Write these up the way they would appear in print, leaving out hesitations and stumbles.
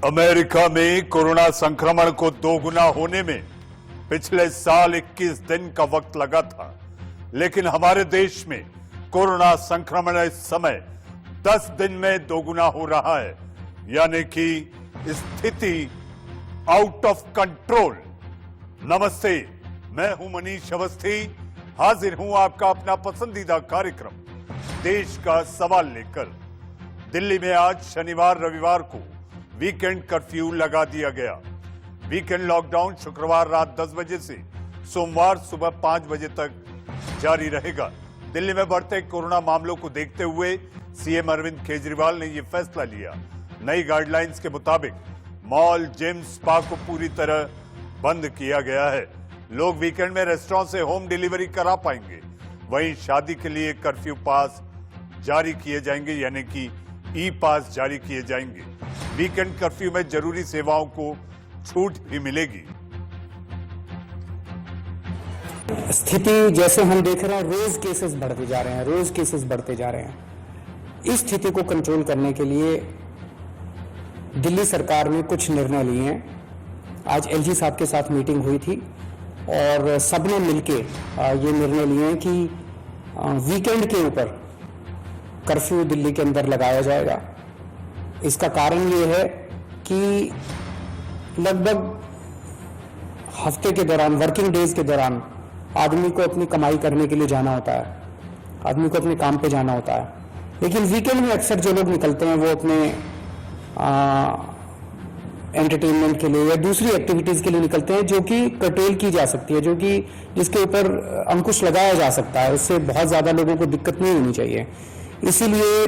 America में corona संक्रमण को दोगुना होने में पिछले साल 21 दिन का वक्त लगा था, लेकिन हमारे देश में कोरोना संक्रमण इस समय 10 दिन में दोगुना हो रहा है, यानी कि स्थिति आउट ऑफ कंट्रोल। नमस्ते, मैं हूं मनीष अवस्थी, हाजिर हूं आपका अपना पसंदीदा कार्यक्रम देश का सवाल लेकर। दिल्ली में आज शनिवार रविवार को वीकेंड कर्फ्यू लगा दिया गया। वीकेंड लॉकडाउन शुक्रवार रात 10 बजे से सोमवार सुबह 5 बजे तक जारी रहेगा। दिल्ली में बढ़ते कोरोना मामलों को देखते हुए सीएम अरविंद केजरीवाल ने यह फैसला लिया। नई गाइडलाइंस के मुताबिक मॉल, जिम, स्पा को पूरी तरह बंद किया गया है। लोग वीकेंड में रेस्टोरेंट से होम डिलीवरी करा पाएंगे। वहीं शादी के लिए कर्फ्यू पास जारी किए जाएंगे, यानी कि ई पास जारी किए जाएंगे। वीकेंड कर्फ्यू में जरूरी सेवाओं को छूट भी मिलेगी। स्थिति जैसे हम देख रहे हैं, रोज केसेस बढ़ते जा रहे हैं। इस स्थिति को कंट्रोल करने के लिए दिल्ली सरकार ने कुछ निर्णय लिए हैं। आज एलजी साहब के साथ मीटिंग हुई थी और सबने मिलके ये निर्णय लिए हैं कि वीकेंड के ऊपर कर्फ्यू दिल्ली के अंदर लगाया जाएगा। इसका कारण ये है कि लगभग हफ्ते के दौरान, वर्किंग डेज के दौरान आदमी को अपनी कमाई करने के लिए जाना होता है, आदमी को अपने काम पे जाना होता है। लेकिन वीकेंड में अक्सर जो लोग निकलते हैं वो अपने एंटरटेनमेंट के लिए या दूसरी एक्टिविटीज के लिए निकलते हैं, जो कि कर्टेल की जा सकती है, जिसके ऊपर अंकुश लगाया जा सकता है। उससे बहुत ज्यादा लोगों को दिक्कत नहीं होनी चाहिए। इसीलिए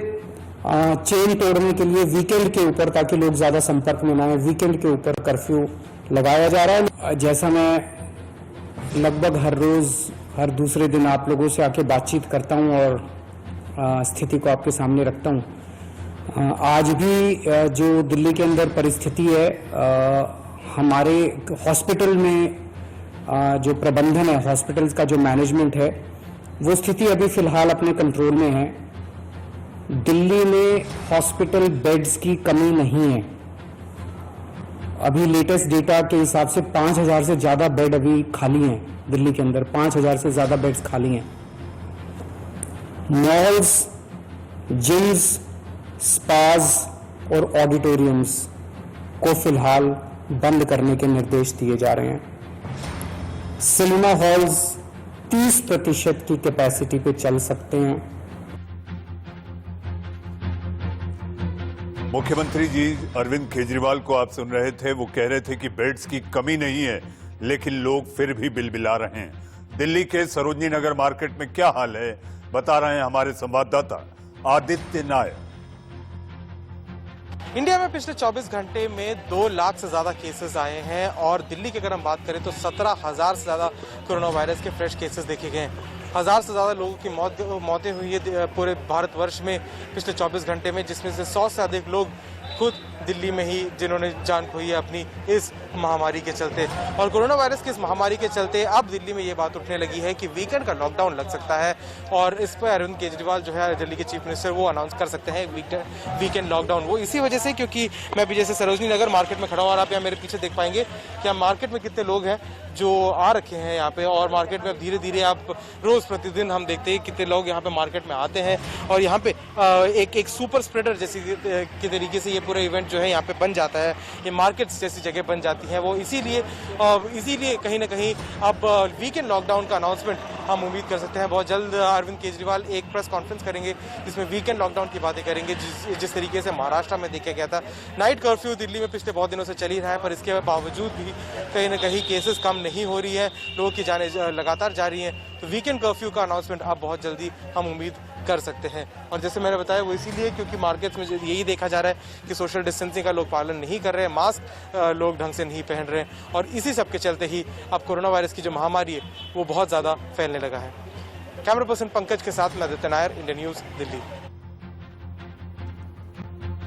चेन तोड़ने के लिए वीकेंड के ऊपर, ताकि लोग ज्यादा संपर्क में ना आए, वीकेंड के ऊपर कर्फ्यू लगाया जा रहा है। जैसा मैं लगभग हर रोज, हर दूसरे दिन आप लोगों से आके बातचीत करता हूं और स्थिति को आपके सामने रखता हूं, आज भी जो दिल्ली के अंदर परिस्थिति है, हमारे हॉस्पिटल में जो प्रबंधन है, हॉस्पिटल्स का जो मैनेजमेंट है, वो स्थिति अभी फिलहाल अपने कंट्रोल में है। दिल्ली में हॉस्पिटल बेड्स की कमी नहीं है। अभी लेटेस्ट डेटा के हिसाब से 5000 से ज्यादा बेड अभी खाली हैं दिल्ली के अंदर। 5000 से ज्यादा बेड्स खाली हैं। मॉल्स, जिम्स, स्पाज और ऑडिटोरियम्स को फिलहाल बंद करने के निर्देश दिए जा रहे हैं। सिनेमा हॉल्स 30% की कैपेसिटी पे चल सकते हैं। मुख्यमंत्री जी अरविंद केजरीवाल को आप सुन रहे थे, वो कह रहे थे कि बेड्स की कमी नहीं है, लेकिन लोग फिर भी बिलबिला रहे हैं। दिल्ली के सरोजनी नगर मार्केट में क्या हाल है, बता रहे हैं हमारे संवाददाता आदित्य नायर। इंडिया में पिछले 24 घंटे में 2 लाख से ज्यादा केसेस आए हैं और दिल्ली की अगर हम बात करें तो 17,000 से ज्यादा कोरोना वायरस के फ्रेश केसेस देखे गए हैं। 1000 से ज्यादा लोगों की मौतें हुई है पूरे भारतवर्ष में पिछले 24 घंटे में, जिसमें से 100 से अधिक लोग खुद दिल्ली में ही जिन्होंने जान खोई है अपनी इस महामारी के चलते। और कोरोना वायरस की इस महामारी के चलते अब दिल्ली में ये बात उठने लगी है कि वीकेंड का लॉकडाउन लग सकता है और इस पर अरविंद केजरीवाल जो है दिल्ली के चीफ मिनिस्टर, वो अनाउंस कर सकते हैं वीकेंड लॉकडाउन। वो इसी वजह से, क्योंकि मैं भी जैसे सरोजनी नगर मार्केट में खड़ा हूँ और आप यहाँ मेरे पीछे देख पाएंगे कि हम मार्केट में कितने लोग हैं जो आ रखे हैं यहाँ पे। और मार्केट में धीरे धीरे आप रोज प्रतिदिन हम देखते हैं कितने लोग यहाँ पे मार्केट में आते हैं और यहाँ पे एक सुपर स्प्रेडर जैसी के तरीके से ये पूरा इवेंट जो है यहाँ पे बन जाता है। ये मार्केट्स जैसी जगह बन जाती है वो, इसीलिए कहीं ना कहीं अब वीकेंड लॉकडाउन का अनाउंसमेंट हम उम्मीद कर सकते हैं। बहुत जल्द अरविंद केजरीवाल एक प्रेस कॉन्फ्रेंस करेंगे जिसमें वीकेंड लॉकडाउन की बातें करेंगे, जिस तरीके से महाराष्ट्र में देखा गया था। नाइट कर्फ्यू दिल्ली में पिछले बहुत दिनों से चल ही रहा है, पर इसके बावजूद भी कहीं ना कहीं केसेस कम नहीं हो रही है, लोगों की जाने लगातार जा रही हैं। तो वीकेंड कर्फ्यू का अनाउंसमेंट अब बहुत जल्दी हम उम्मीद कर सकते हैं। और जैसे मैंने बताया वो इसीलिए क्योंकि मार्केट्स में यही देखा जा रहा है कि सोशल डिस्टेंसिंग का लोग पालन नहीं कर रहे हैं, मास्क लोग ढंग से नहीं पहन रहे हैं और इसी सब के चलते ही अब कोरोना वायरस की जो महामारी है वो बहुत ज़्यादा फैलने लगा है। कैमरा पर्सन पंकज के साथ मैं आदित्य नायर, इंडिया न्यूज़, दिल्ली।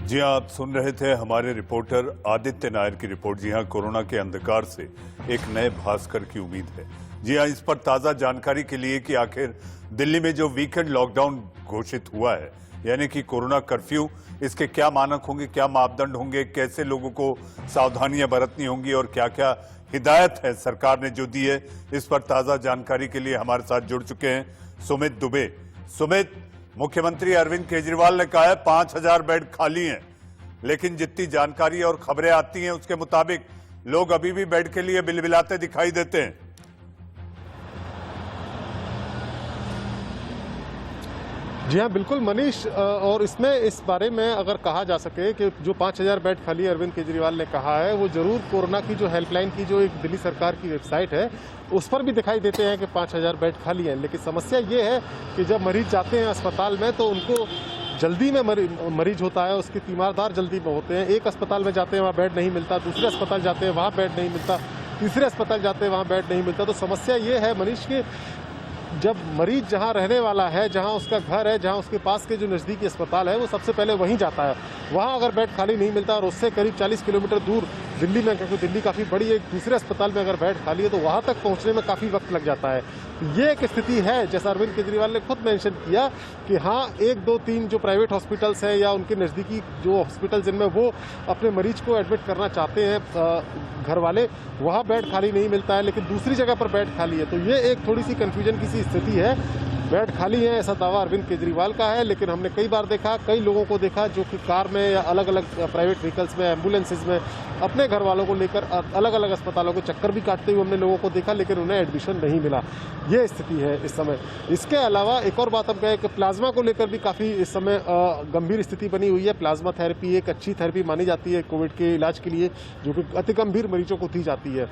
जी आप सुन रहे थे हमारे रिपोर्टर आदित्य नायर की रिपोर्ट। जी हाँ, कोरोना के अंधकार से एक नए भास्कर की उम्मीद है। जी हाँ, इस पर ताज़ा जानकारी के लिए कि आखिर दिल्ली में जो वीकेंड लॉकडाउन घोषित हुआ है यानी कि कोरोना कर्फ्यू, इसके क्या मानक होंगे, क्या मापदंड होंगे, कैसे लोगों को सावधानियां बरतनी होंगी और क्या क्या हिदायत है सरकार ने जो दी है, इस पर ताजा जानकारी के लिए हमारे साथ जुड़ चुके हैं सुमित दुबे। सुमित, मुख्यमंत्री अरविंद केजरीवाल ने कहा है 5000 बेड खाली हैं, लेकिन जितनी जानकारी और खबरें आती हैं उसके मुताबिक लोग अभी भी बेड के लिए बिलबिलाते दिखाई देते हैं। जी हाँ, बिल्कुल मनीष, और इसमें इस बारे में अगर कहा जा सके कि जो 5000 बेड खाली अरविंद केजरीवाल ने कहा है, वो जरूर कोरोना की जो हेल्पलाइन की जो एक दिल्ली सरकार की वेबसाइट है उस पर भी दिखाई देते हैं कि 5000 बेड खाली हैं। लेकिन समस्या ये है कि जब मरीज जाते हैं अस्पताल में तो उनको जल्दी में मरीज होता है, उसके तीमारदार जल्दी में होते हैं। एक अस्पताल में जाते हैं वहाँ बेड नहीं मिलता, दूसरे अस्पताल जाते हैं वहाँ बेड नहीं मिलता, तीसरे अस्पताल जाते हैं वहाँ बेड नहीं मिलता। तो समस्या ये है मनीष कि जब मरीज जहां रहने वाला है, जहां उसका घर है, जहां उसके पास के जो नज़दीकी अस्पताल है, वो सबसे पहले वहीं जाता है। वहां अगर बेड खाली नहीं मिलता और उससे करीब 40 किलोमीटर दूर दिल्ली में, क्योंकि दिल्ली काफ़ी बड़ी है, एक दूसरे अस्पताल में अगर बेड खाली है तो वहां तक पहुंचने में काफ़ी वक्त लग जाता है। ये एक स्थिति है, जैसा अरविंद केजरीवाल ने खुद मेंशन किया कि हाँ, 1, 2, 3 जो प्राइवेट हॉस्पिटल्स हैं या उनके नज़दीकी जो हॉस्पिटल जिनमें वो अपने मरीज को एडमिट करना चाहते हैं घर वाले, वहाँ बेड खाली नहीं मिलता है, लेकिन दूसरी जगह पर बेड खाली है। तो ये एक थोड़ी सी कन्फ्यूजन की सी स्थिति है। बेड खाली है ऐसा दावा अरविंद केजरीवाल का है, लेकिन हमने कई बार देखा, कई लोगों को देखा जो कि कार में या अलग अलग प्राइवेट व्हीकल्स में, एम्बुलेंसेज में अपने घर वालों को लेकर अलग अलग अस्पतालों को चक्कर भी काटते हुए हमने लोगों को देखा, लेकिन उन्हें एडमिशन नहीं मिला। ये स्थिति है इस समय। इसके अलावा एक और बात हम कहें कि प्लाज्मा को लेकर भी काफ़ी इस समय गंभीर स्थिति बनी हुई है। प्लाज्मा थेरेपी एक अच्छी थेरेपी मानी जाती है कोविड के इलाज के लिए, जो कि अति गंभीर मरीजों को दी जाती है।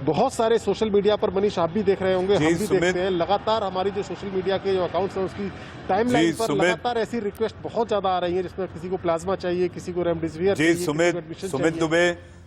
बहुत सारे सोशल मीडिया पर मनीष आप भी देख रहे होंगे, हम भी देखते हैं, लगातार हमारी जो सोशल मीडिया के जो अकाउंट्स हैं उसकी टाइमलाइन पर लगातार ऐसी रिक्वेस्ट बहुत ज्यादा आ रही है, जिसमें किसी को प्लाज्मा चाहिए, किसी को रेमडेसिविर चाहिए।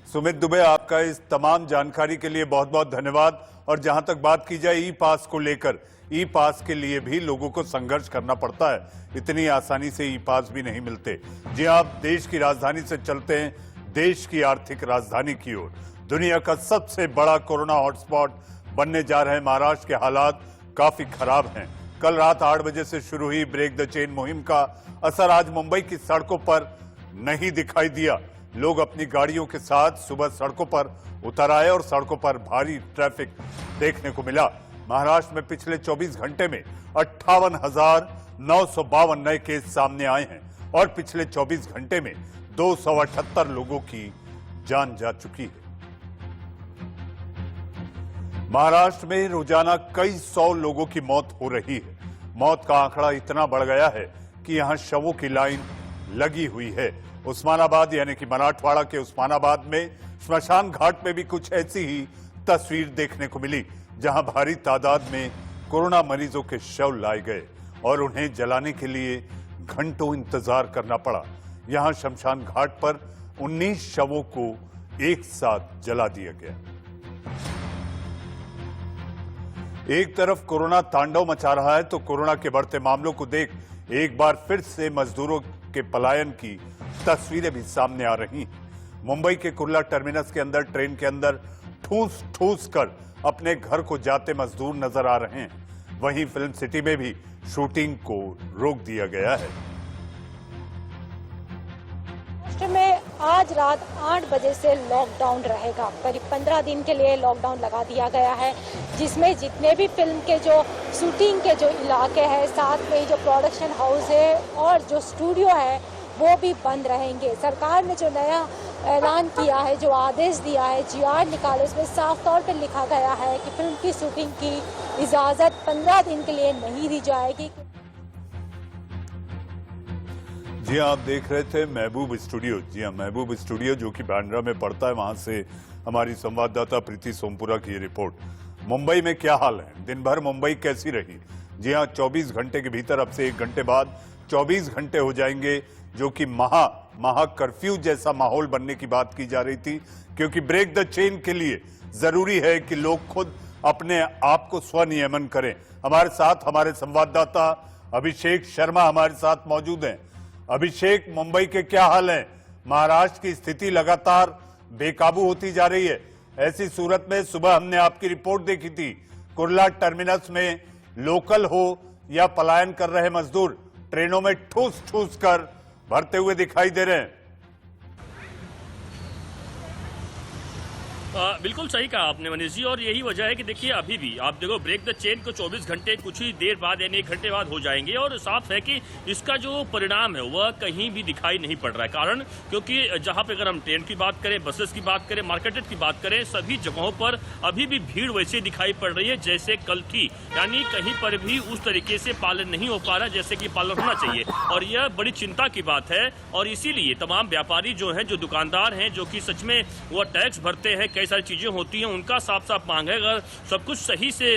सुमित दुबे, आपका इस तमाम जानकारी के लिए बहुत बहुत धन्यवाद। और जहां तक बात की जाए ई पास को लेकर, ई पास के लिए भी लोगों को संघर्ष करना पड़ता है, इतनी आसानी से ई पास भी नहीं मिलते। जी, आप देश की राजधानी से चलते हैं देश की आर्थिक राजधानी की ओर। दुनिया का सबसे बड़ा कोरोना हॉटस्पॉट बनने जा रहे महाराष्ट्र के हालात काफी खराब हैं। कल रात 8 बजे से शुरू हुई ब्रेक द चेन मुहिम का असर आज मुंबई की सड़कों पर नहीं दिखाई दिया। लोग अपनी गाड़ियों के साथ सुबह सड़कों पर उतर आए और सड़कों पर भारी ट्रैफिक देखने को मिला। महाराष्ट्र में पिछले 24 घंटे में 58,952 नए केस सामने आए हैं और पिछले 24 घंटे में 278 लोगों की जान जा चुकी है। महाराष्ट्र में रोजाना कई 100 लोगों की मौत हो रही है। मौत का आंकड़ा इतना बढ़ गया है कि यहां शवों की लाइन लगी हुई है। उस्मानाबाद यानी कि मराठवाड़ा के उस्मानाबाद में श्मशान घाट में भी कुछ ऐसी ही तस्वीर देखने को मिली, जहां भारी तादाद में कोरोना मरीजों के शव लाए गए और उन्हें जलाने के लिए घंटों इंतजार करना पड़ा। यहां शमशान घाट पर 19 शवों को एक साथ जला दिया गया। एक तरफ कोरोना तांडव मचा रहा है तो कोरोना के बढ़ते मामलों को देख एक बार फिर से मजदूरों के पलायन की तस्वीरें भी सामने आ रही हैं। मुंबई के कुर्ला टर्मिनस के अंदर ट्रेन के अंदर ठूस ठूस कर अपने घर को जाते मजदूर नजर आ रहे हैं। वहीं फिल्म सिटी में भी शूटिंग को रोक दिया गया है। महाराष्ट्र में आज रात 8 बजे से लॉकडाउन रहेगा। करीब 15 दिन के लिए लॉकडाउन लगा दिया गया है, जिसमें जितने भी फिल्म के जो शूटिंग के जो इलाके हैं, साथ में जो प्रोडक्शन हाउस है और जो स्टूडियो है, वो भी बंद रहेंगे। सरकार ने जो नया ऐलान किया है, जो आदेश दिया है, GR निकाले, उसमें साफ तौर पर लिखा गया है कि फिल्म की शूटिंग की इजाज़त 15 दिन के लिए नहीं दी जाएगी। जी आप देख रहे थे महबूब स्टूडियो। जी हाँ, महबूब स्टूडियो जो कि बांद्रा में पड़ता है, वहां से हमारी संवाददाता प्रीति सोमपुरा की रिपोर्ट। मुंबई में क्या हाल है, दिन भर मुंबई कैसी रही? जी हाँ, 24 घंटे के भीतर अब से 1 घंटे बाद 24 घंटे हो जाएंगे, जो कि महा कर्फ्यू जैसा माहौल बनने की बात की जा रही थी, क्योंकि ब्रेक द चेन के लिए जरूरी है कि लोग खुद अपने आप को स्वनियमन करें। हमारे साथ हमारे संवाददाता अभिषेक शर्मा हमारे साथ मौजूद हैं। अभिषेक, मुंबई के क्या हाल है? महाराष्ट्र की स्थिति लगातार बेकाबू होती जा रही है। ऐसी सूरत में सुबह हमने आपकी रिपोर्ट देखी थी, कुर्ला टर्मिनस में लोकल हो या पलायन कर रहे मजदूर ट्रेनों में ठूस ठूस कर भरते हुए दिखाई दे रहे हैं। बिल्कुल सही कहा आपने मनीष जी, और यही वजह है कि देखिए अभी भी आप देखो ब्रेक द चेन को 24 घंटे कुछ ही देर बाद यानी 1 घंटे बाद हो जाएंगे और साफ है कि इसका जो परिणाम है वह कहीं भी दिखाई नहीं पड़ रहा है। कारण क्योंकि जहां पे अगर हम ट्रेन की बात करें, बसेस की बात करें, मार्केट की बात करें, सभी जगहों पर अभी भी भीड़ वैसे दिखाई पड़ रही है जैसे कल थी। यानी कहीं पर भी उस तरीके से पालन नहीं हो पा रहा जैसे कि पालन होना चाहिए, और यह बड़ी चिंता की बात है। और इसीलिए तमाम व्यापारी जो हैं, जो दुकानदार हैं, जो कि सच में वह टैक्स भरते हैं, कई सारी चीजें होती हैं, उनका साफ साफ मांग है अगर सब कुछ सही से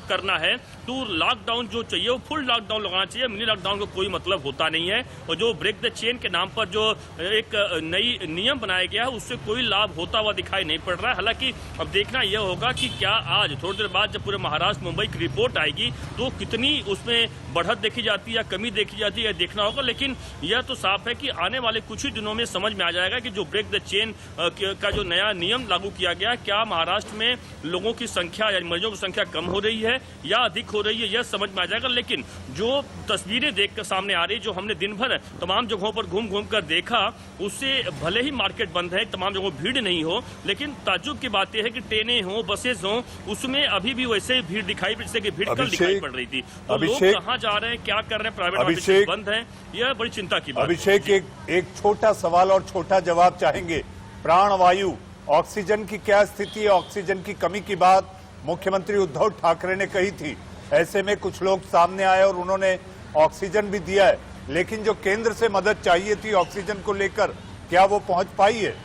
करना है तो लॉकडाउन जो चाहिए वो फुल लॉकडाउन लगाना चाहिए। मिनी लॉकडाउन का कोई मतलब होता नहीं है, और जो ब्रेक द चेन के नाम पर जो एक नई नियम बनाया गया है उससे कोई लाभ होता हुआ दिखाई नहीं पड़ रहा है। हालांकि अब देखना यह होगा कि क्या आज थोड़ी देर बाद जब पूरे महाराष्ट्र मुंबई की रिपोर्ट आएगी तो कितनी उसमें बढ़त देखी जाती है या कमी देखी जाती है, देखना होगा। लेकिन यह तो साफ है कि आने वाले कुछ ही दिनों में समझ में आ जाएगा कि जो ब्रेक द चेन का जो नया नियम लागू किया गया, क्या महाराष्ट्र में लोगों की संख्या या मरीजों की संख्या कम हो रही है या अधिक हो रही है, यह समझ में आ जाएगा। लेकिन जो तस्वीरें देखकर सामने आ रही, जो हमने दिन भर तमाम जगहों पर घूम घूम कर देखा, उससे भले ही मार्केट बंद है, तमाम जगहों भीड़ नहीं हो, लेकिन ताज्जुब की बात यह है कि ट्रेनें हो, बसेस हो, उसमें अभी भी वैसे भीड़ दिखाई, जैसे कि भीड़ कल दिखाई पड़ रही थी। तो लोग कहाँ जा रहे हैं, क्या कर रहे हैं, प्राइवेट बंद है, यह बड़ी चिंता की बात। अभिषेक, एक छोटा सवाल और छोटा जवाब चाहेंगे। प्राणवायु, ऑक्सीजन की क्या स्थिति है? ऑक्सीजन की कमी की बात मुख्यमंत्री उद्धव ठाकरे ने कही थी, ऐसे में कुछ लोग सामने आए और उन्होंने ऑक्सीजन भी दिया है, लेकिन जो केंद्र से मदद चाहिए थी ऑक्सीजन को लेकर, क्या वो पहुंच पाई है?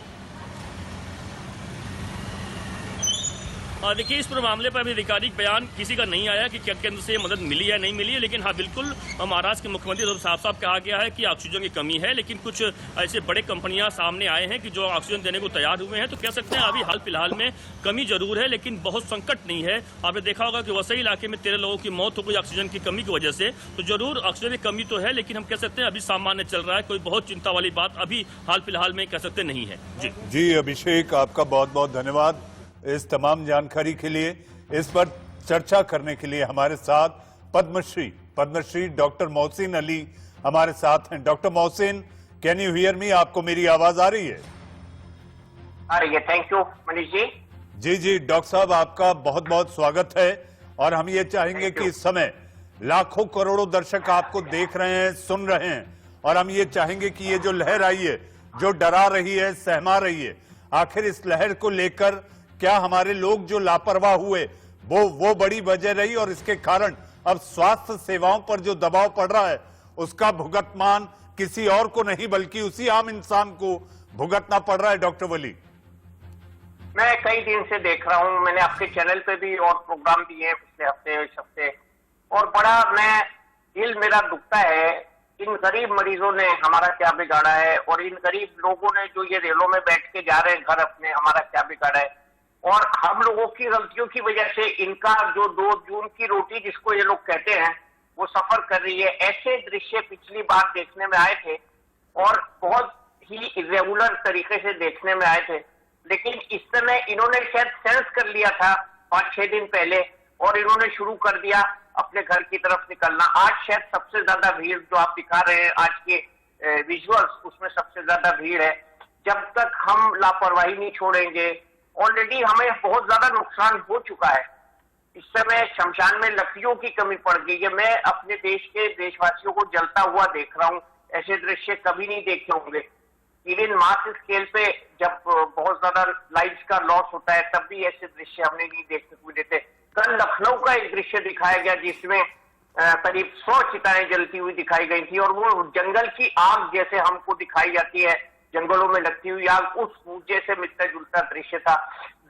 देखिए इस पूरे मामले पर अभी आधिकारिक बयान किसी का नहीं आया कि क्या केंद्र से मदद मिली है नहीं मिली है, लेकिन हाँ बिल्कुल महाराष्ट्र के मुख्यमंत्री तो साफ साफ कहा गया है कि ऑक्सीजन की कमी है। लेकिन कुछ ऐसे बड़े कंपनियां सामने आए हैं कि जो ऑक्सीजन देने को तैयार हुए हैं, तो कह सकते हैं अभी हाल फिलहाल में कमी जरूर है लेकिन बहुत संकट नहीं है। आपने देखा होगा कि वसई इलाके में 13 लोगों की मौत हो गई ऑक्सीजन की कमी की वजह से, तो जरूर ऑक्सीजन की कमी तो है, लेकिन हम कह सकते हैं अभी सामान्य चल रहा है, कोई बहुत चिंता वाली बात अभी हाल फिलहाल में कह सकते नहीं है। जी अभिषेक, आपका बहुत बहुत धन्यवाद इस तमाम जानकारी के लिए। इस पर चर्चा करने के लिए हमारे साथ पद्मश्री डॉक्टर मोहसिन अली हमारे साथ हैं। Doctor Mohsin, can you hear me? आपको मेरी आवाज आ रही है? आ रही है। Thank you Manish ji. जी डॉक्टर साहब, आपका बहुत बहुत स्वागत है। और हम ये चाहेंगे कि इस समय लाखों करोड़ों दर्शक आपको देख रहे हैं, सुन रहे हैं, और हम ये चाहेंगे कि ये जो लहर आई है, जो डरा रही है, सहमा रही है, आखिर इस लहर को लेकर क्या हमारे लोग जो लापरवाह हुए वो बड़ी वजह रही, और इसके कारण अब स्वास्थ्य सेवाओं पर जो दबाव पड़ रहा है उसका भुगतमान किसी और को नहीं बल्कि उसी आम इंसान को भुगतना पड़ रहा है? डॉक्टर वली, मैं कई दिन से देख रहा हूं, मैंने आपके चैनल पे भी और प्रोग्राम दिए हैं पिछले हफ्ते इस हफ्ते, और बड़ा दिल मेरा दुखता है। इन गरीब मरीजों ने हमारा क्या बिगाड़ा है, और इन गरीब लोगों ने जो ये रेलों में बैठ के जा रहे हैं घर अपने, हमारा क्या बिगाड़ा है। और हम लोगों की गलतियों की वजह से इनका जो 2 जून की रोटी जिसको ये लोग कहते हैं वो सफर कर रही है। ऐसे दृश्य पिछली बार देखने में आए थे और बहुत ही इरेगुलर तरीके से देखने में आए थे, लेकिन इस समय इन्होंने शायद सेंस कर लिया था 5-6 दिन पहले, और इन्होंने शुरू कर दिया अपने घर की तरफ निकलना। आज शायद सबसे ज्यादा भीड़ जो आप दिखा रहे हैं आज के विजुअल्स, उसमें सबसे ज्यादा भीड़ है। जब तक हम लापरवाही नहीं छोड़ेंगे, ऑलरेडी हमें बहुत ज्यादा नुकसान हो चुका है। इस समय शमशान में लकड़ियों की कमी पड़ गई है। मैं अपने देश के देशवासियों को जलता हुआ देख रहा हूँ, ऐसे दृश्य कभी नहीं देखे होंगे। इवन मास स्केल पे जब बहुत ज्यादा लाइव्स का लॉस होता है तब भी ऐसे दृश्य हमने नहीं देखने को मिले थे। कल लखनऊ का एक दृश्य दिखाया गया जिसमें करीब 100 चिताएं जलती हुई दिखाई गई थी, और वो जंगल की आग जैसे हमको दिखाई जाती है, जंगलों में लगती हुई आग, उस जैसे मिलता जुलता दृश्य था।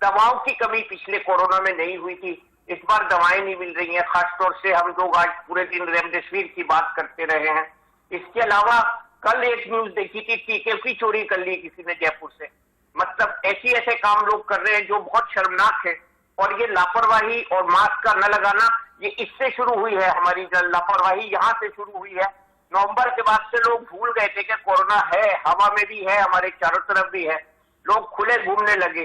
दवाओं की कमी पिछले कोरोना में नहीं हुई थी, इस बार दवाएं नहीं मिल रही हैं। खासतौर से हम लोग आज पूरे दिन रेमडेसिविर की बात करते रहे हैं। इसके अलावा कल एक न्यूज देखी थी, टीके की चोरी कर ली किसी ने जयपुर से। मतलब ऐसे काम लोग कर रहे हैं जो बहुत शर्मनाक है। और ये लापरवाही और मास्क का न लगाना, ये इससे शुरू हुई है। हमारी लापरवाही यहाँ से शुरू हुई है। नवंबर के बाद से लोग भूल गए थे कि कोरोना है, हवा में भी है, हमारे चारों तरफ भी है। लोग खुले घूमने लगे,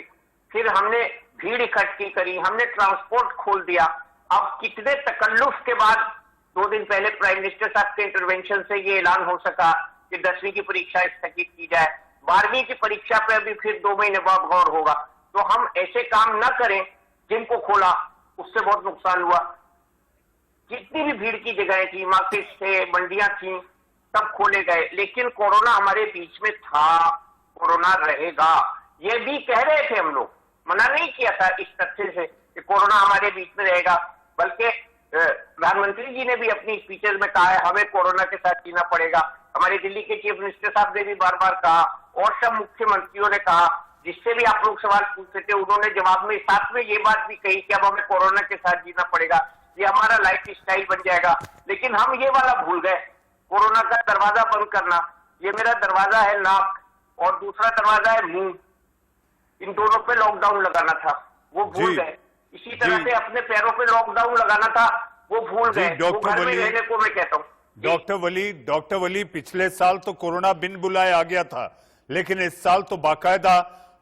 फिर हमने भीड़ इकट्ठी करी, हमने ट्रांसपोर्ट खोल दिया। अब कितने तकल्लुफ के बाद 2 दिन पहले प्राइम मिनिस्टर साहब के इंटरवेंशन से ये ऐलान हो सका कि 10वीं की परीक्षा स्थगित की जाए, 12वीं की परीक्षा पे अभी फिर 2 महीने बाद गौर होगा। तो हम ऐसे काम न करें। जिम को खोला, उससे बहुत नुकसान हुआ। जितनी भी भीड़ की जगहें थी, मार्केट थे, मंडियां थी, सब खोले गए, लेकिन कोरोना हमारे बीच में था, कोरोना रहेगा। ये भी कह रहे थे हम लोग, मना नहीं किया था इस तथ्य से कि कोरोना हमारे बीच में रहेगा, बल्कि प्रधानमंत्री जी ने भी अपनी स्पीचेस में कहा है हमें कोरोना के साथ जीना पड़ेगा। हमारे दिल्ली के चीफ मिनिस्टर साहब ने भी बार बार कहा और सब मुख्यमंत्रियों ने कहा, जिससे भी आप लोग सवाल पूछते थे उन्होंने जवाब में साथ में ये बात भी कही कि अब हमें कोरोना के साथ जीना पड़ेगा, ये हमारा लाइफ स्टाइल बन जाएगा। लेकिन हम ये वाला भूल गए, कोरोना का दरवाजा बंद करना। ये मेरा दरवाजा है नाक और दूसरा दरवाजा है मुंह, इन दोनों पे लॉकडाउन लगाना था, वो भूल गए। इसी तरह से अपने पैरों पे लॉकडाउन लगाना था, वो भूल गए। वो घर में रहने को मैं कहता हूँ। डॉक्टर वली, पिछले साल तो कोरोना बिन बुलाए आ गया था, लेकिन इस साल तो बाकायदा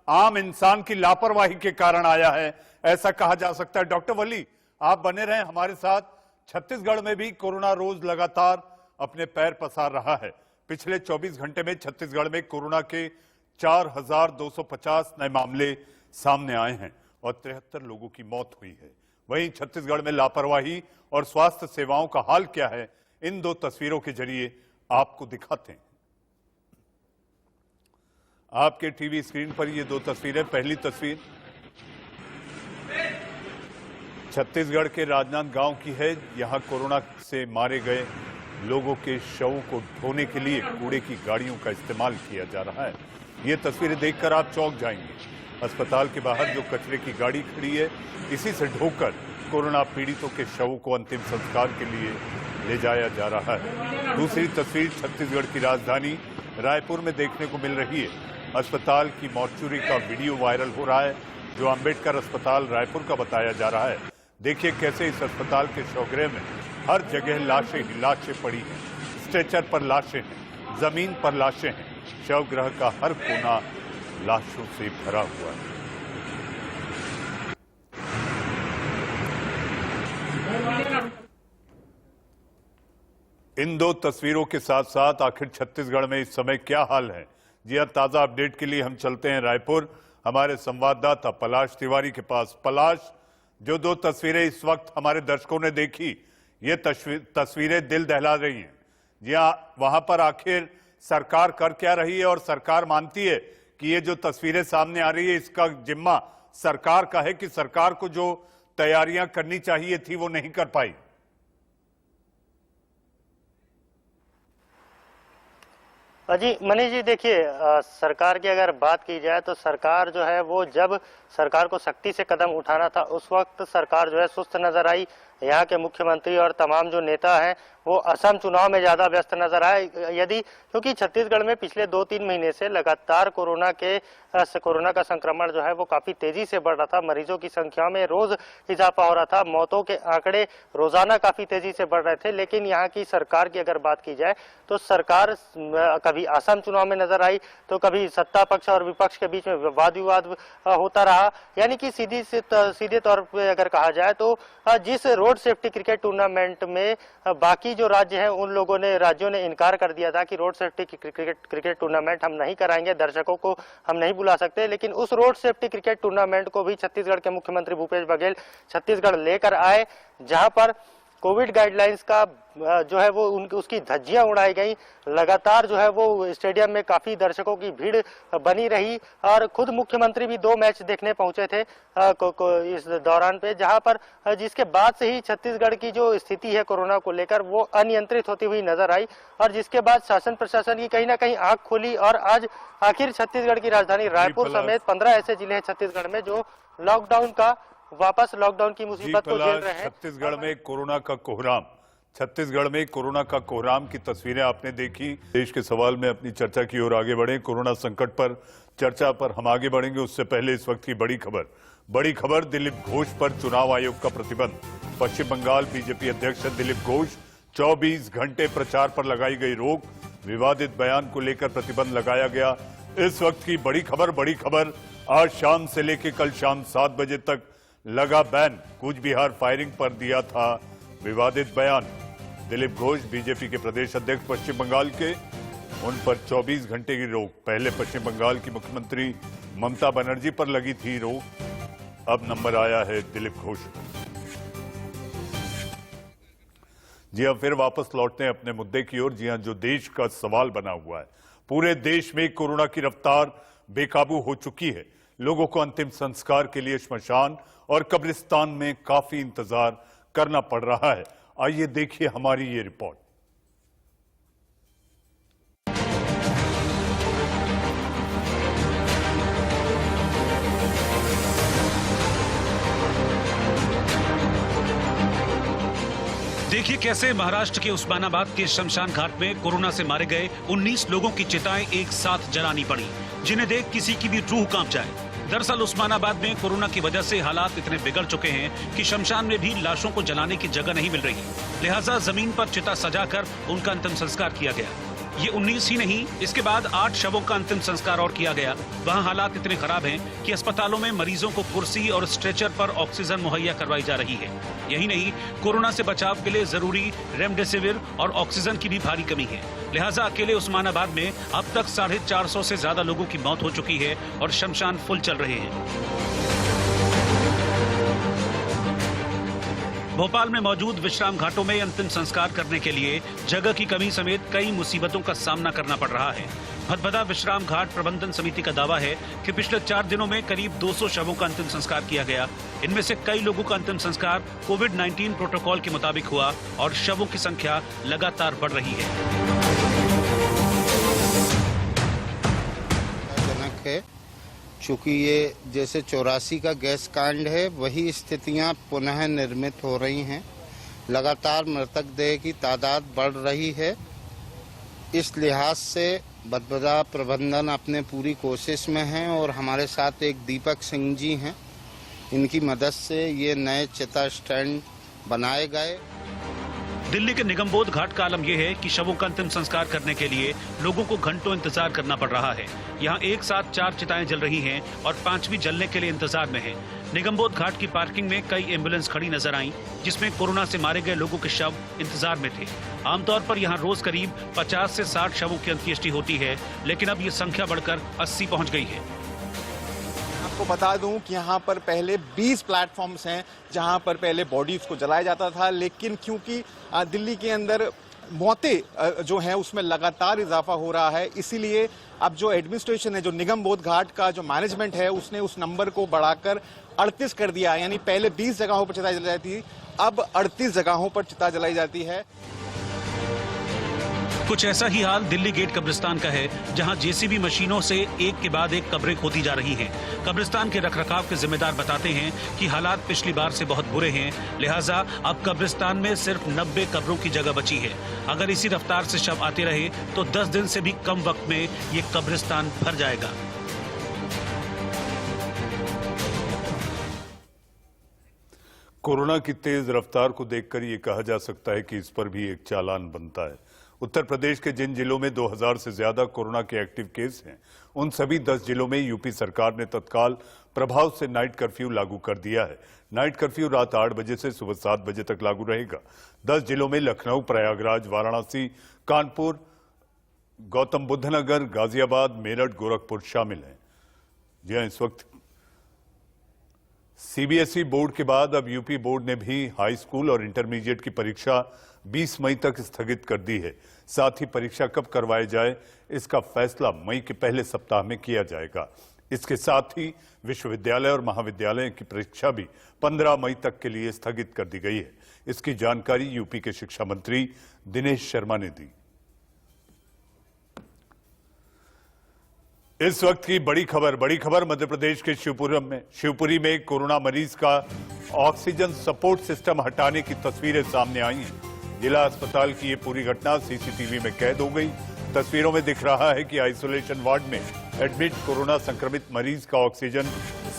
आम इंसान की लापरवाही के कारण आया है, ऐसा कहा जा सकता है। डॉक्टर वली, आप बने रहें हमारे साथ। छत्तीसगढ़ में भी कोरोना रोज लगातार अपने पैर पसार रहा है। पिछले 24 घंटे में छत्तीसगढ़ में कोरोना के 4,250 नए मामले सामने आए हैं और 73 लोगों की मौत हुई है। वहीं छत्तीसगढ़ में लापरवाही और स्वास्थ्य सेवाओं का हाल क्या है, इन 2 तस्वीरों के जरिए आपको दिखाते हैं। आपके टीवी स्क्रीन पर ये 2 तस्वीरें। पहली तस्वीर छत्तीसगढ़ के राजनांद गांव की है। यहां कोरोना से मारे गए लोगों के शवों को ढोने के लिए कूड़े की गाड़ियों का इस्तेमाल किया जा रहा है। ये तस्वीरें देखकर आप चौंक जाएंगे। अस्पताल के बाहर जो कचरे की गाड़ी खड़ी है, इसी से ढोकर कोरोना पीड़ितों के शवों को अंतिम संस्कार के लिए ले जाया जा रहा है। दूसरी तस्वीर छत्तीसगढ़ की राजधानी रायपुर में देखने को मिल रही है। अस्पताल की मॉर्चुरी का वीडियो वायरल हो रहा है, जो अंबेडकर अस्पताल रायपुर का बताया जा रहा है। देखिए कैसे इस अस्पताल के शवगृह में हर जगह लाशें ही लाशें पड़ी हैं, स्ट्रेचर पर लाशें हैं, जमीन पर लाशें हैं। शवगृह का हर कोना लाशों से भरा हुआ है। इन 2 तस्वीरों के साथ साथ आखिर छत्तीसगढ़ में इस समय क्या हाल है, जी हां, ताजा अपडेट के लिए हम चलते हैं रायपुर, हमारे संवाददाता पलाश तिवारी के पास। पलाश, जो 2 तस्वीरें इस वक्त हमारे दर्शकों ने देखी, ये तस्वीरें दिल दहला रही हैं। जी हां, वहां पर आखिर सरकार कर क्या रही है और सरकार मानती है कि ये जो तस्वीरें सामने आ रही है इसका जिम्मा सरकार का है कि सरकार को जो तैयारियां करनी चाहिए थी वो नहीं कर पाई? जी मनीष जी, देखिए सरकार की अगर बात की जाए तो सरकार जो है वो जब सरकार को सख्ती से कदम उठाना था उस वक्त सरकार जो है सुस्त नजर आई। यहाँ के मुख्यमंत्री और तमाम जो नेता हैं वो असम चुनाव में ज्यादा व्यस्त नजर आए। यदि क्योंकि छत्तीसगढ़ में पिछले 2-3 महीने से लगातार कोरोना का संक्रमण जो है वो काफी तेजी से बढ़ रहा था। मरीजों की संख्या में रोज इजाफा हो रहा था, मौतों के आंकड़े रोजाना काफी तेजी से बढ़ रहे थे। लेकिन यहाँ की सरकार की अगर बात की जाए तो सरकार कभी असम चुनाव में नजर आई तो कभी सत्ता पक्ष और विपक्ष के बीच में वाद विवाद होता रहा। यानी कि सीधे तौर पर अगर कहा जाए तो जिस रोड सेफ्टी क्रिकेट टूर्नामेंट में बाकी जो राज्य हैं उन राज्यों ने इनकार कर दिया था कि रोड सेफ्टी क्रिकेट टूर्नामेंट हम नहीं कराएंगे, दर्शकों को हम नहीं बुला सकते। लेकिन उस रोड सेफ्टी क्रिकेट टूर्नामेंट को भी छत्तीसगढ़ के मुख्यमंत्री भूपेश बघेल छत्तीसगढ़ लेकर आए, जहां पर कोविड गाइडलाइंस का जो है वो उसकी धज्जियां उड़ाई गई। लगातार जो है वो स्टेडियम में काफी दर्शकों की भीड़ बनी रही और खुद मुख्यमंत्री भी 2 मैच देखने पहुंचे थे इस दौरान पे, जहां पर जिसके बाद से ही छत्तीसगढ़ की जो स्थिति है कोरोना को लेकर वो अनियंत्रित होती हुई नजर आई और जिसके बाद शासन प्रशासन की कहीं ना कहीं आंख खोली और आज आखिर छत्तीसगढ़ की राजधानी रायपुर समेत 15 ऐसे जिले हैं छत्तीसगढ़ में जो वापस लॉकडाउन की मुसीबत को झेल रहे हैं। छत्तीसगढ़ में कोरोना का कोहराम की तस्वीरें आपने देखी। देश के सवाल में अपनी चर्चा की ओर आगे बढ़े। कोरोना संकट पर चर्चा पर हम आगे बढ़ेंगे, उससे पहले इस वक्त की बड़ी खबर दिलीप घोष पर चुनाव आयोग का प्रतिबंध। पश्चिम बंगाल बीजेपी अध्यक्ष दिलीप घोष 24 घंटे प्रचार पर लगाई गई रोक, विवादित बयान को लेकर प्रतिबंध लगाया गया। इस वक्त की बड़ी खबर आज शाम से लेकर कल शाम 7 बजे तक लगा बैन। कूच बिहार फायरिंग पर दिया था विवादित बयान। दिलीप घोष बीजेपी के प्रदेश अध्यक्ष पश्चिम बंगाल के, उन पर 24 घंटे की रोक। पहले पश्चिम बंगाल की मुख्यमंत्री ममता बनर्जी पर लगी थी रोक, अब नंबर आया है दिलीप घोष। जी हां, फिर वापस लौटते हैं अपने मुद्दे की ओर। जी हां, जो देश का सवाल बना हुआ है, पूरे देश में कोरोना की रफ्तार बेकाबू हो चुकी है। लोगों को अंतिम संस्कार के लिए श्मशान और कब्रिस्तान में काफी इंतजार करना पड़ रहा है। आइए देखिए हमारी ये रिपोर्ट। देखिए कैसे महाराष्ट्र के उस्मानाबाद के शमशान घाट में कोरोना से मारे गए 19 लोगों की चिताएं एक साथ जलानी पड़ी, जिन्हें देख किसी की भी रूह कांप जाए। दरअसल उस्मानाबाद में कोरोना की वजह से हालात इतने बिगड़ चुके हैं कि शमशान में भी लाशों को जलाने की जगह नहीं मिल रही, लिहाजा जमीन पर चिता सजाकर उनका अंतिम संस्कार किया गया। ये 19 ही नहीं, इसके बाद 8 शवों का अंतिम संस्कार और किया गया। वहाँ हालात इतने खराब हैं कि अस्पतालों में मरीजों को कुर्सी और स्ट्रेचर पर ऑक्सीजन मुहैया करवाई जा रही है। यही नहीं, कोरोना से बचाव के लिए जरूरी रेमडेसिविर और ऑक्सीजन की भी भारी कमी है। लिहाजा अकेले उस्मानाबाद में अब तक 450 से ज्यादा लोगों की मौत हो चुकी है और शमशान फुल चल रहे हैं। भोपाल में मौजूद विश्राम घाटों में अंतिम संस्कार करने के लिए जगह की कमी समेत कई मुसीबतों का सामना करना पड़ रहा है। भदभदा विश्राम घाट प्रबंधन समिति का दावा है कि पिछले 4 दिनों में करीब 200 शवों का अंतिम संस्कार किया गया। इनमें से कई लोगों का अंतिम संस्कार कोविड-19 प्रोटोकॉल के मुताबिक हुआ और शवों की संख्या लगातार बढ़ रही है। चूंकि ये जैसे 84 का गैस कांड है, वही स्थितियां पुनः निर्मित हो रही हैं। लगातार मृतक देह की तादाद बढ़ रही है। इस लिहाज से भदभदा प्रबंधन अपने पूरी कोशिश में है और हमारे साथ एक दीपक सिंह जी हैं, इनकी मदद से ये नए चिता स्टैंड बनाए गए। दिल्ली के निगमबोध घाट का आलम यह है कि शवों का अंतिम संस्कार करने के लिए लोगों को घंटों इंतजार करना पड़ रहा है। यहाँ एक साथ 4 चिताएं जल रही हैं और 5वीं जलने के लिए इंतजार में है। निगमबोध घाट की पार्किंग में कई एम्बुलेंस खड़ी नजर आईं, जिसमें कोरोना से मारे गए लोगों के शव इंतजार में थे। आमतौर पर यहाँ रोज करीब 50 से 60 शवों की अंत्येष्टि होती है, लेकिन अब ये संख्या बढ़कर 80 पहुंच गई है। आपको बता दूं कि यहाँ पर पहले 20 प्लेटफॉर्म्स हैं जहाँ पर पहले बॉडीज को जलाया जाता था, लेकिन क्योंकि दिल्ली के अंदर मौतें जो हैं उसमें लगातार इजाफा हो रहा है, इसीलिए अब जो एडमिनिस्ट्रेशन है, जो निगमबोध घाट का जो मैनेजमेंट है, उसने उस नंबर को बढ़ाकर 38 कर दिया। यानी पहले 20 जगहों पर चिता जलाई जाती थी, अब 38 जगहों पर चिता जलाई जाती है। कुछ ऐसा ही हाल दिल्ली गेट कब्रिस्तान का है, जहां जेसीबी मशीनों से एक के बाद एक कब्रें खोदी जा रही हैं। कब्रिस्तान के रखरखाव के जिम्मेदार बताते हैं कि हालात पिछली बार से बहुत बुरे हैं, लिहाजा अब कब्रिस्तान में सिर्फ 90 कब्रों की जगह बची है। अगर इसी रफ्तार से शव आते रहे तो 10 दिन से भी कम वक्त में ये कब्रिस्तान भर जाएगा। कोरोना की तेज रफ्तार को देखकर ये कहा जा सकता है कि इस पर भी एक चालान बनता है। उत्तर प्रदेश के जिन जिलों में 2000 से ज्यादा कोरोना के एक्टिव केस हैं, उन सभी 10 जिलों में यूपी सरकार ने तत्काल प्रभाव से नाइट कर्फ्यू लागू कर दिया है। नाइट कर्फ्यू रात 8 बजे से सुबह 7 बजे तक लागू रहेगा। 10 जिलों में लखनऊ, प्रयागराज, वाराणसी, कानपुर, गौतम बुद्ध नगर, गाजियाबाद, मेरठ, गोरखपुर शामिल हैं। जी हां, इस वक्त सीबीएसई बोर्ड के बाद अब यूपी बोर्ड ने भी हाई स्कूल और इंटरमीडिएट की परीक्षा 20 मई तक स्थगित कर दी है। साथ ही परीक्षा कब करवाए जाए, इसका फैसला मई के पहले सप्ताह में किया जाएगा। इसके साथ ही विश्वविद्यालय और महाविद्यालय की परीक्षा भी 15 मई तक के लिए स्थगित कर दी गई है। इसकी जानकारी यूपी के शिक्षा मंत्री दिनेश शर्मा ने दी। इस वक्त की बड़ी खबर मध्य प्रदेश के शिवपुरी में कोरोना मरीज का ऑक्सीजन सपोर्ट सिस्टम हटाने की तस्वीरें सामने आई हैं। जिला अस्पताल की ये पूरी घटना सीसीटीवी में कैद हो गई। तस्वीरों में दिख रहा है कि आइसोलेशन वार्ड में एडमिट कोरोना संक्रमित मरीज का ऑक्सीजन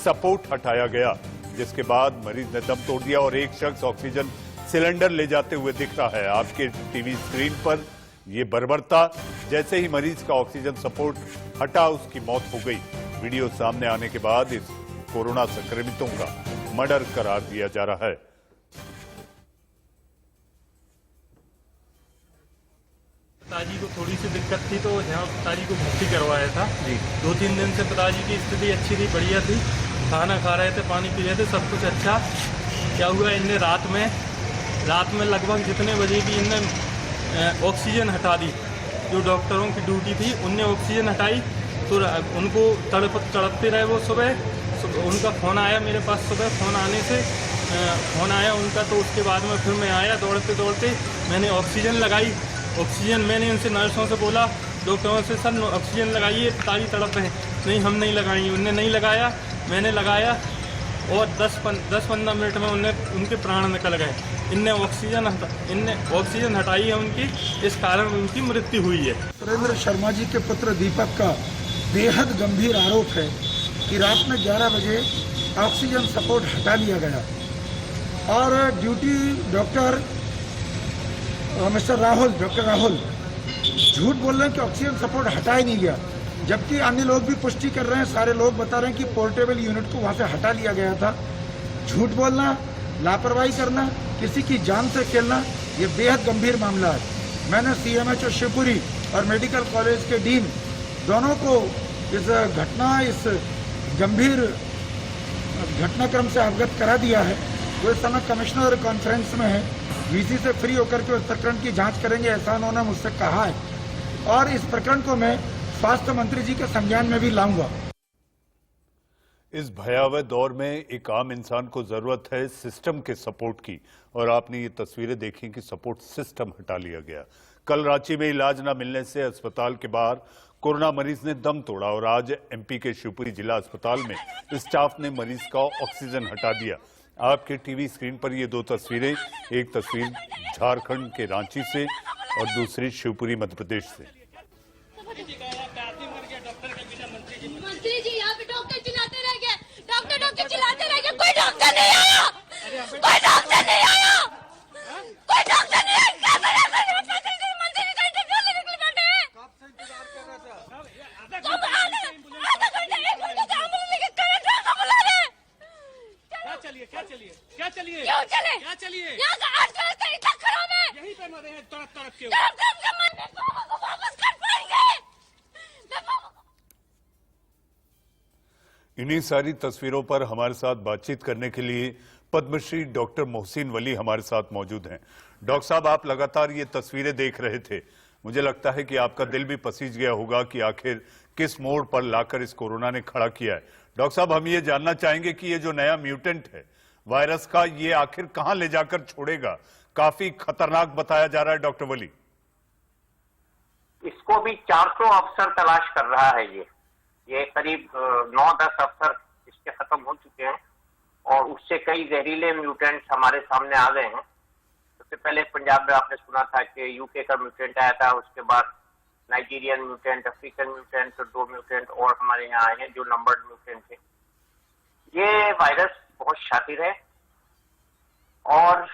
सपोर्ट हटाया गया, जिसके बाद मरीज ने दम तोड़ दिया और एक शख्स ऑक्सीजन सिलेंडर ले जाते हुए दिख रहा है। आपके टीवी स्क्रीन पर ये बर्बरता, जैसे ही मरीज का ऑक्सीजन सपोर्ट हटा उसकी मौत हो गई। वीडियो सामने आने के बाद इस कोरोना संक्रमितों का मर्डर करार दिया जा रहा है। पिताजी को थोड़ी सी दिक्कत थी तो यहाँ पिताजी को भर्ती करवाया था जी। 2-3 दिन से पिताजी की स्थिति अच्छी थी, बढ़िया थी, खाना खा रहे थे, पानी पी रहे थे, सब कुछ अच्छा। क्या हुआ, इनने रात में लगभग जितने बजे की इनने ऑक्सीजन हटा दी, जो डॉक्टरों की ड्यूटी थी उनने ऑक्सीजन हटाई, तो उनको तड़पते रहे वो। सुबह उनका फ़ोन आया मेरे पास, सुबह फ़ोन आया उनका, तो उसके बाद में फिर मैं आया दौड़ते मैंने ऑक्सीजन लगाई। ऑक्सीजन मैंने उनसे, नर्सों से बोला, डॉक्टरों से, सर ऑक्सीजन लगाइए, पिताजी तड़प रहे हैं। नहीं, हम नहीं लगाएंगे। उनने नहीं लगाया, मैंने लगाया और 10-15 मिनट में उनके प्राण निकल गए। इनने ऑक्सीजन हटाई है उनकी, इस कारण उनकी मृत्यु हुई है। सुरेंद्र शर्मा जी के पुत्र दीपक का बेहद गंभीर आरोप है कि रात में 11 बजे ऑक्सीजन सपोर्ट हटा लिया गया और ड्यूटी डॉक्टर राहुल झूठ बोल रहे हैं कि ऑक्सीजन सपोर्ट हटा ही नहीं गया, जबकि अन्य लोग भी पुष्टि कर रहे हैं, सारे लोग बता रहे हैं कि पोर्टेबल यूनिट को वहाँ से हटा लिया गया था। झूठ बोलना, लापरवाही करना, किसी की जान से खेलना, ये बेहद गंभीर मामला है। मैंने CMHO शिवपुरी और मेडिकल कॉलेज के डीन दोनों को इस गंभीर घटनाक्रम से अवगत करा दिया है। वो इस समय कमिश्नर कॉन्फ्रेंस में है, VC से फ्री होकर के उस प्रकरण की जांच करेंगे, ऐसा उन्होंने मुझसे कहा है। और इस प्रकरण को मैं स्वास्थ्य मंत्री जी के संज्ञान में भी लाऊंगा। इस भयावह दौर में एक आम इंसान को जरूरत है सिस्टम के सपोर्ट की, और आपने ये तस्वीरें देखी कि सपोर्ट सिस्टम हटा लिया गया। कल रांची में इलाज न मिलने से अस्पताल के बाहर कोरोना मरीज ने दम तोड़ा, और आज MP के शिवपुरी जिला अस्पताल में स्टाफ ने मरीज का ऑक्सीजन हटा दिया। आपके टीवी स्क्रीन पर ये दो तस्वीरें, एक तस्वीर झारखंड के रांची से और दूसरी शिवपुरी मध्य प्रदेश से। मंत्री जी यहाँ पे डॉक्टर चिल्लाते रह गए, डॉक्टर चिल्लाते रह गए, कोई डॉक्टर नहीं आया, कोई डॉक्टर नहीं आया, कोई डॉक्टर नहीं आया। मंत्री जी का इंटरव्यू लेने के लिए बैठे हैं। कब से इंतजार कर रहे थे? आधा घंटा 1 घंटे से एम्बुलेंस लेके कलेक्टर को बुला रहे हैं। क्या चलिए क्यों चले? यहाँ का अर्थव्यवस्था इतना खराब है, यहीं पे मरे हैं तड़प के मरने को वापस कर पाएंगे। इन्हीं सारी तस्वीरों पर हमारे साथ बातचीत करने के लिए पद्मश्री डॉक्टर मोहसिन वली हमारे साथ मौजूद हैं। डॉक्टर साहब, आप लगातार ये तस्वीरें देख रहे थे, मुझे लगता है कि आपका दिल भी पसीज गया होगा कि आखिर किस मोड़ पर लाकर इस कोरोना ने खड़ा किया है। डॉक्टर साहब, हम ये जानना चाहेंगे कि ये जो नया म्यूटेंट है वायरस का, ये आखिर कहां ले जाकर छोड़ेगा? काफी खतरनाक बताया जा रहा है डॉक्टर वली। इसको भी 400 अफसर तलाश कर रहा है। ये करीब 9-10 अफसर इसके खत्म हो चुके हैं और उससे कई जहरीले म्यूटेंट्स हमारे सामने आ गए हैं। सबसे पहले पंजाब में आपने सुना था कि UK का म्यूटेंट आया था, उसके बाद Nigerian mutant, African mutant, 2 mutant और हमारे यहाँ आए हैं जो नंबर्ड म्यूटेंट थे। ये वायरस बहुत शातिर है और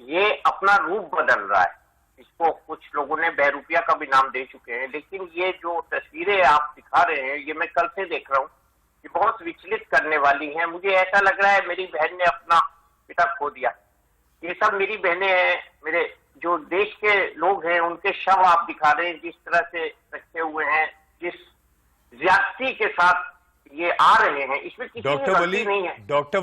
ये अपना रूप बदल रहा है। इसको कुछ लोगों ने बहरूपिया का भी नाम दे चुके हैं, लेकिन ये जो तस्वीरें आप दिखा रहे हैं, ये मैं कल से देख रहा हूँ, ये बहुत विचलित करने वाली हैं। मुझे ऐसा लग रहा है मेरी बहन ने अपना पिता खो दिया। ये सब मेरी बहनें हैं, मेरे जो देश के लोग हैं, उनके शव आप दिखा रहे हैं, जिस तरह से रखे हुए हैं, जिस ज्यादती के साथ ये आ रहे हैं, इसमें किसी की गलती नहीं है। डॉक्टर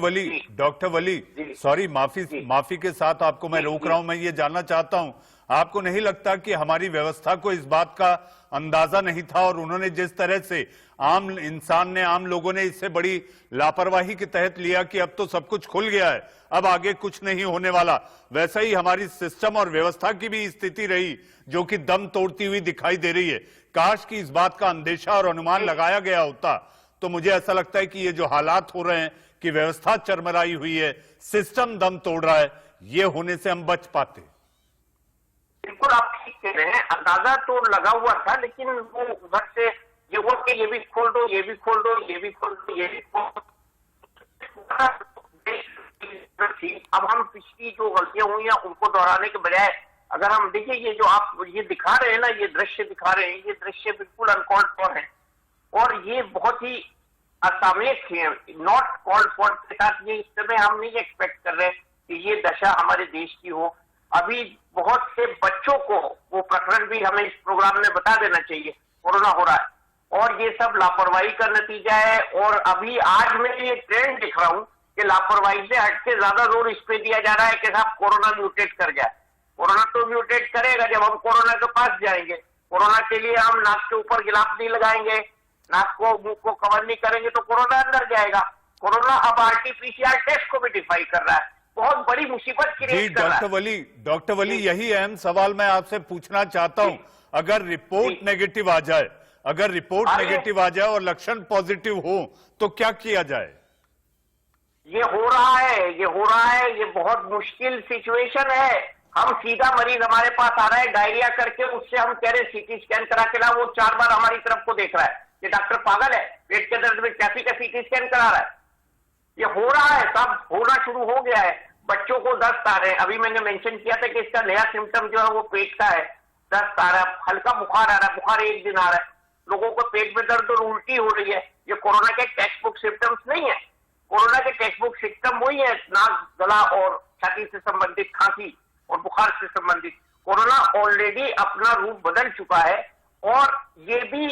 वली, सॉरी, माफी के साथ आपको मैं रोक रहा हूं। मैं ये जानना चाहता हूं, आपको नहीं लगता कि हमारी व्यवस्था को इस बात का अंदाजा नहीं था और उन्होंने जिस तरह से आम इंसान ने, आम लोगों ने इससे बड़ी लापरवाही के तहत लिया कि अब तो सब कुछ खुल गया है, अब आगे कुछ नहीं होने वाला, वैसा ही हमारी सिस्टम और व्यवस्था की भी स्थिति रही जो कि दम तोड़ती हुई दिखाई दे रही है। काश कि इस बात का अंदेशा और अनुमान लगाया गया होता, तो मुझे ऐसा लगता है कि ये जो हालात हो रहे हैं कि व्यवस्था चरमराई हुई है, सिस्टम दम तोड़ रहा है, ये होने से हम बच पाते। बिल्कुल आप ठीक कह रहे हैं, अंदाजा तो लगा हुआ था, लेकिन वो उधर से ये हुआ कि ये भी खोल दो, ये भी खोल दो, ये भी खोल दो, ये भी खोल दो। अब हम पिछली जो गलतियां हुई हैं उनको दोहराने के बजाय अगर हम देखिए, ये जो आप ये दिखा रहे हैं ना, ये दृश्य दिखा रहे हैं, ये दृश्य बिल्कुल अनकॉल्ड फॉर है और ये बहुत ही असामयिक है, नॉट कॉल्ड फॉर के साथ। ये इस समय हम नहीं एक्सपेक्ट कर रहे कि ये दशा हमारे देश की हो। अभी बहुत से बच्चों को वो प्रकरण भी हमें इस प्रोग्राम में बता देना चाहिए, कोरोना हो रहा है और ये सब लापरवाही का नतीजा है। और अभी आज मैं ये ट्रेंड देख रहा हूँ कि लापरवाही से हट के ज्यादा जोर इस पे दिया जा रहा है कि साहब कोरोना म्यूटेट कर जाए। कोरोना तो म्यूटेट करेगा जब हम कोरोना के पास जाएंगे। कोरोना के लिए हम नाक के ऊपर गिलाफ नहीं लगाएंगे, नाक को मुंह को कवर नहीं करेंगे तो कोरोना अंदर जाएगा। कोरोना अब आरटीपीसीआर टेस्ट को भी डिफाई कर रहा है, बहुत बड़ी मुसीबत क्रिएट कर रहा है। डॉक्टर वली यही अहम सवाल मैं आपसे पूछना चाहता हूं। अगर रिपोर्ट नेगेटिव आ जाए, अगर रिपोर्ट नेगेटिव आ जाए और लक्षण पॉजिटिव हो तो क्या किया जाए? ये हो रहा है, ये हो रहा है, ये बहुत मुश्किल सिचुएशन है। हम सीधा मरीज हमारे पास आ रहा है डायरिया करके, उससे हम कह रहे सीटी स्कैन करा के ला, वो 4 बार हमारी तरफ को देख रहा है, ये डॉक्टर पागल है, पेट के दर्द में कैसी का सीटी स्कैन करा रहा है। ये हो रहा है, सब होना शुरू हो गया है। बच्चों को दस्त आ रहे हैं, अभी मैंने मेंशन किया था कि इसका नया सिम्टम जो है वो पेट का है, दस्त आ रहा है, हल्का बुखार आ रहा है, बुखार एक दिन आ रहा है, लोगों को पेट में दर्द और उल्टी हो रही है। ये कोरोना के टेक्स्ट बुक सिम्टम्स नहीं है। कोरोना के टेक्स्ट बुक सिम्टम वही है, नाक, गला और छाती से संबंधित खांसी और बुखार से संबंधित। कोरोना ऑलरेडी अपना रूप बदल चुका है और ये भी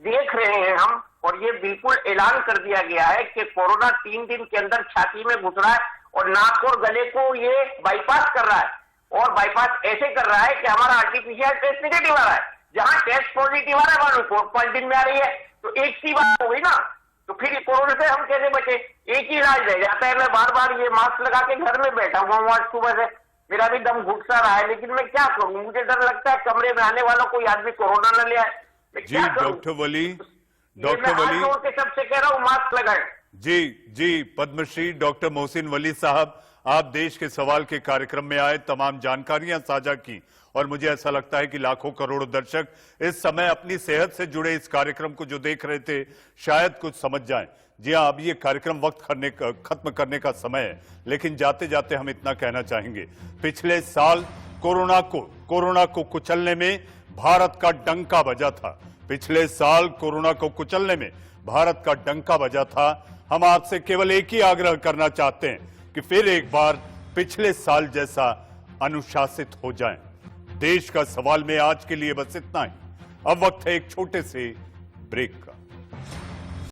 देख रहे हैं हम, और ये बिल्कुल ऐलान कर दिया गया है कि कोरोना 3 दिन के अंदर छाती में घुस रहा है और नाक और गले को ये बाईपास कर रहा है। और बाईपास ऐसे कर रहा है कि हमारा आरटीपीसीआर टेस्ट नेगेटिव आ रहा है, जहां टेस्ट पॉजिटिव आ रहा है वहां रिपोर्ट 5 दिन में आ रही है। तो एक सी बात हो गई ना, तो फिर कोरोना से हम कैसे बचे? एक ही इलाज रह जाता है, मैं बार बार ये मास्क लगा के घर में बैठा हुआ हूँ आज सुबह से, मेरा भी दम घुट सा रहा है, लेकिन मैं क्या करूं? मुझे डर लगता है कमरे में आने वाला कोई आदमी कोरोना न ले आए। जी डॉक्टर वली, सबसे कह रहा हूँ मास्क लगाएं। जी पद्मश्री डॉक्टर मोहसिन वली साहब, आप देश के सवाल के कार्यक्रम में आए, तमाम जानकारियां साझा की और मुझे ऐसा लगता है कि लाखों करोड़ों दर्शक इस समय अपनी सेहत से जुड़े इस कार्यक्रम को जो देख रहे थे शायद कुछ समझ जाएं। जी हाँ, अब ये कार्यक्रम खत्म करने का समय है, लेकिन जाते जाते हम इतना कहना चाहेंगे, पिछले साल कोरोना को कुचलने में भारत का डंका बजा था। पिछले साल कोरोना को कुचलने में भारत का डंका बजा था। हम आपसे केवल एक ही आग्रह करना चाहते हैं कि फिर एक बार पिछले साल जैसा अनुशासित हो जाएं। देश का सवाल में आज के लिए बस इतना ही। अब वक्त है एक छोटे से ब्रेक का।